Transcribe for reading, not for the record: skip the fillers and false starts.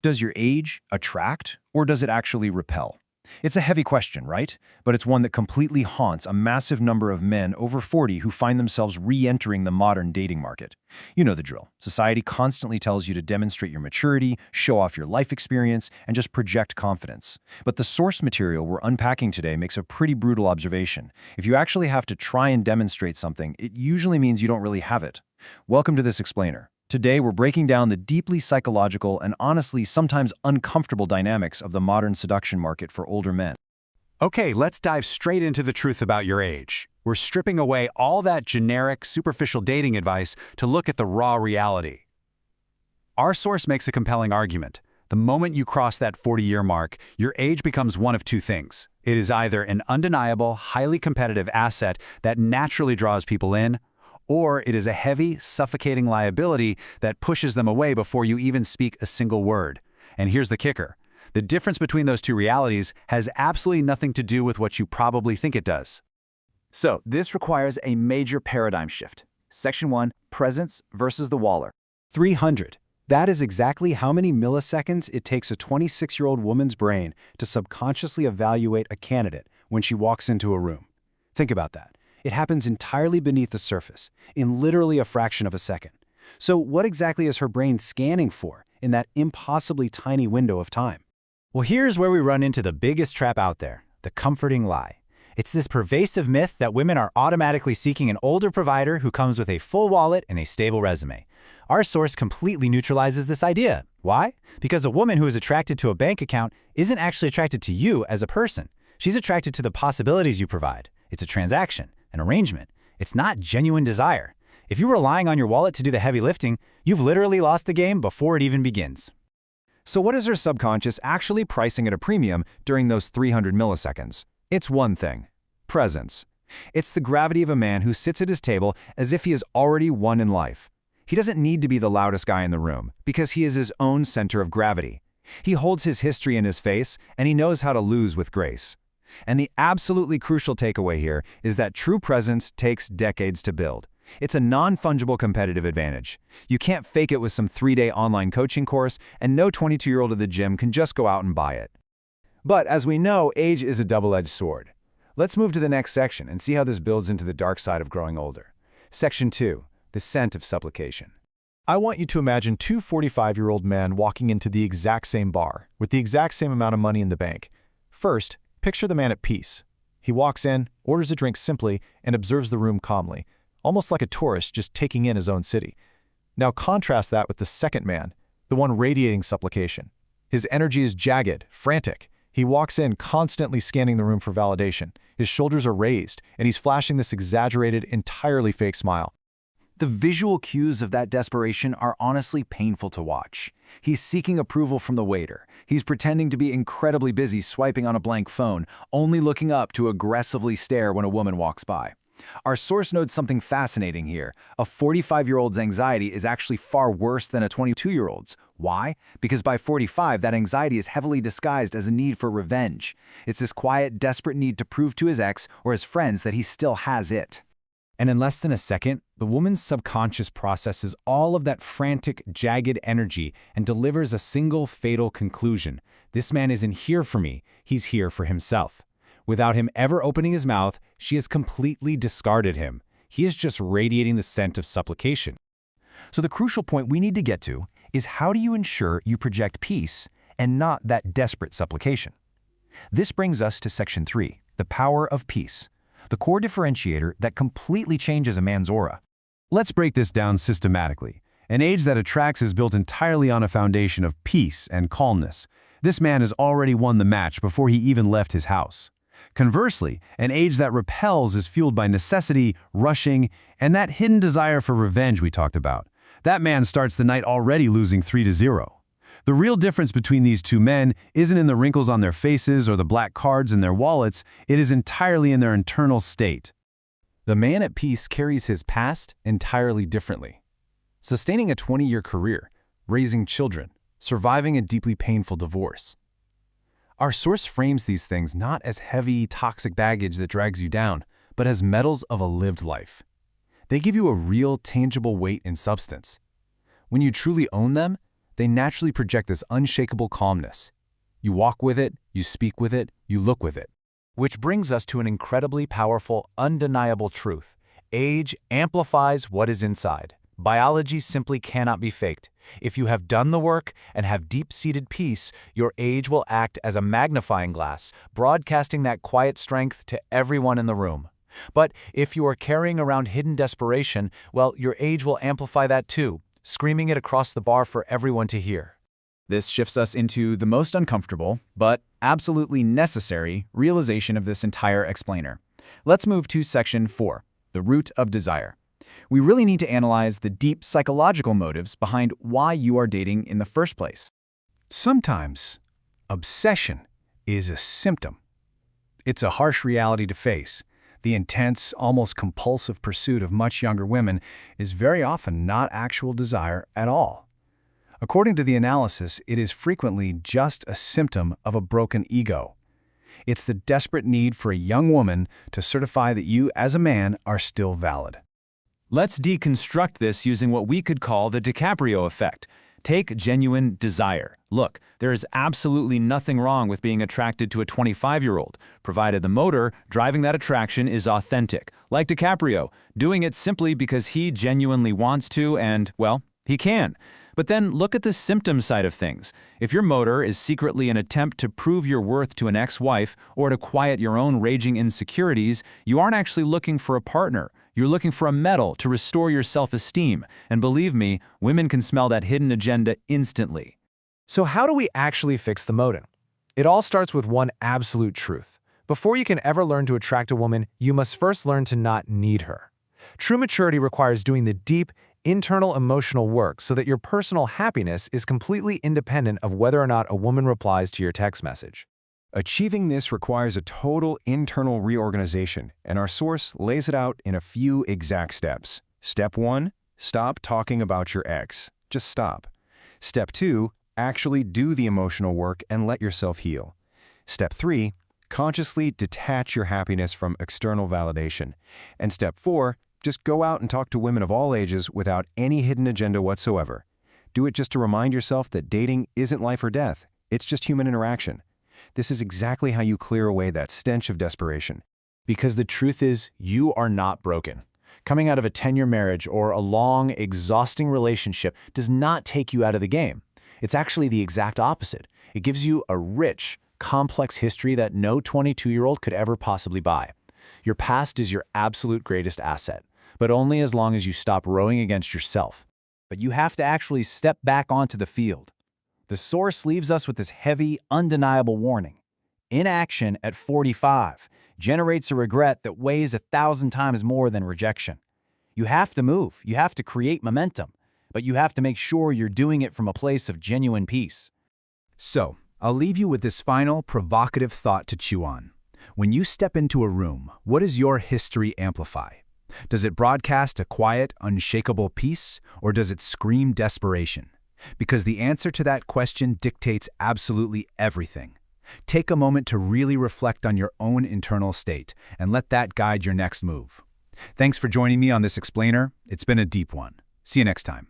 Does your age attract, or does it actually repel? It's a heavy question, right? But it's one that completely haunts a massive number of men over 40 who find themselves re-entering the modern dating market. You know the drill. Society constantly tells you to demonstrate your maturity, show off your life experience, and just project confidence. But the source material we're unpacking today makes a pretty brutal observation. If you actually have to try and demonstrate something, it usually means you don't really have it. Welcome to this explainer. Today, we're breaking down the deeply psychological and honestly sometimes uncomfortable dynamics of the modern seduction market for older men. Okay, let's dive straight into the truth about your age. We're stripping away all that generic, superficial dating advice to look at the raw reality. Our source makes a compelling argument. The moment you cross that 40-year mark, your age becomes one of two things. It is either an undeniable, highly competitive asset that naturally draws people in, or it is a heavy, suffocating liability that pushes them away before you even speak a single word. And here's the kicker. The difference between those two realities has absolutely nothing to do with what you probably think it does. So, this requires a major paradigm shift. Section 1, presence versus the waller. 300. That is exactly how many milliseconds it takes a 26-year-old woman's brain to subconsciously evaluate a candidate when she walks into a room. Think about that. It happens entirely beneath the surface, in literally a fraction of a second. So what exactly is her brain scanning for in that impossibly tiny window of time? Well, here's where we run into the biggest trap out there, the comforting lie. It's this pervasive myth that women are automatically seeking an older provider who comes with a full wallet and a stable resume. Our source completely neutralizes this idea. Why? Because a woman who is attracted to a bank account isn't actually attracted to you as a person. She's attracted to the possibilities you provide. It's a transaction. An arrangement. It's not genuine desire. If you're relying on your wallet to do the heavy lifting, you've literally lost the game before it even begins. So what is her subconscious actually pricing at a premium during those 300 milliseconds? It's one thing. Presence. It's the gravity of a man who sits at his table as if he has already won in life. He doesn't need to be the loudest guy in the room because he is his own center of gravity. He holds his history in his face and he knows how to lose with grace. And the absolutely crucial takeaway here is that true presence takes decades to build. It's a non-fungible competitive advantage. You can't fake it with some 3-day online coaching course, and no 22-year-old at the gym can just go out and buy it. But as we know, age is a double-edged sword. Let's move to the next section and see how this builds into the dark side of growing older. Section 2, the scent of supplication. I want you to imagine two 45-year-old men walking into the exact same bar, with the exact same amount of money in the bank. First, picture the man at peace. He walks in, orders a drink simply, and observes the room calmly, almost like a tourist just taking in his own city. Now contrast that with the second man, the one radiating supplication. His energy is jagged, frantic. He walks in constantly scanning the room for validation. His shoulders are raised, and he's flashing this exaggerated, entirely fake smile. The visual cues of that desperation are honestly painful to watch. He's seeking approval from the waiter. He's pretending to be incredibly busy swiping on a blank phone, only looking up to aggressively stare when a woman walks by. Our source notes something fascinating here. A 45-year-old's anxiety is actually far worse than a 22-year-old's. Why? Because by 45, that anxiety is heavily disguised as a need for revenge. It's this quiet, desperate need to prove to his ex or his friends that he still has it. And in less than a second, the woman's subconscious processes all of that frantic, jagged energy and delivers a single fatal conclusion. This man isn't here for me, he's here for himself. Without him ever opening his mouth, she has completely discarded him. He is just radiating the scent of supplication. So the crucial point we need to get to is how do you ensure you project peace and not that desperate supplication? This brings us to Section 3, the power of peace. The core differentiator that completely changes a man's aura. Let's break this down systematically. An age that attracts is built entirely on a foundation of peace and calmness. This man has already won the match before he even left his house. Conversely, an age that repels is fueled by necessity, rushing, and that hidden desire for revenge we talked about. That man starts the night already losing 3-0. The real difference between these two men isn't in the wrinkles on their faces or the black cards in their wallets, it is entirely in their internal state. The man at peace carries his past entirely differently. Sustaining a 20-year career, raising children, surviving a deeply painful divorce. Our source frames these things not as heavy, toxic baggage that drags you down, but as medals of a lived life. They give you a real, tangible weight and substance. When you truly own them, They naturally project this unshakable calmness. You walk with it, you speak with it, you look with it. Which brings us to an incredibly powerful, undeniable truth. Age amplifies what is inside. Biology simply cannot be faked. If you have done the work and have deep-seated peace, your age will act as a magnifying glass, broadcasting that quiet strength to everyone in the room. But if you are carrying around hidden desperation, well, your age will amplify that too, screaming it across the bar for everyone to hear. This shifts us into the most uncomfortable, but absolutely necessary, realization of this entire explainer. Let's move to Section 4, the root of desire. We really need to analyze the deep psychological motives behind why you are dating in the first place. Sometimes, obsession is a symptom. It's a harsh reality to face. The intense, almost compulsive pursuit of much younger women is very often not actual desire at all. According to the analysis, it is frequently just a symptom of a broken ego. It's the desperate need for a young woman to certify that you, as a man, are still valid. Let's deconstruct this using what we could call the DiCaprio effect. Take genuine desire. Look, there is absolutely nothing wrong with being attracted to a 25-year-old, provided the motor driving that attraction is authentic. Like DiCaprio, doing it simply because he genuinely wants to and, well, he can. But then look at the symptom side of things. If your motor is secretly an attempt to prove your worth to an ex-wife or to quiet your own raging insecurities, you aren't actually looking for a partner. You're looking for a medal to restore your self-esteem. And believe me, women can smell that hidden agenda instantly. So how do we actually fix the motive? It all starts with one absolute truth. Before you can ever learn to attract a woman, you must first learn to not need her. True maturity requires doing the deep, internal emotional work so that your personal happiness is completely independent of whether or not a woman replies to your text message. Achieving this requires a total internal reorganization, and our source lays it out in a few exact steps. Step 1, stop talking about your ex. Just stop. Step 2, actually do the emotional work and let yourself heal. Step 3, consciously detach your happiness from external validation. And Step 4, just go out and talk to women of all ages without any hidden agenda whatsoever. Do it just to remind yourself that dating isn't life or death. It's just human interaction. This is exactly how you clear away that stench of desperation. Because the truth is, you are not broken. Coming out of a 10-year marriage or a long, exhausting relationship does not take you out of the game. It's actually the exact opposite. It gives you a rich, complex history that no 22-year-old could ever possibly buy. Your past is your absolute greatest asset, but only as long as you stop rowing against yourself. But you have to actually step back onto the field. The source leaves us with this heavy, undeniable warning. Inaction at 45 generates a regret that weighs 1,000 times more than rejection. You have to move, you have to create momentum, but you have to make sure you're doing it from a place of genuine peace. So, I'll leave you with this final, provocative thought to chew on. When you step into a room, what does your history amplify? Does it broadcast a quiet, unshakable peace, or does it scream desperation? Because the answer to that question dictates absolutely everything. Take a moment to really reflect on your own internal state and let that guide your next move. Thanks for joining me on this explainer. It's been a deep one. See you next time.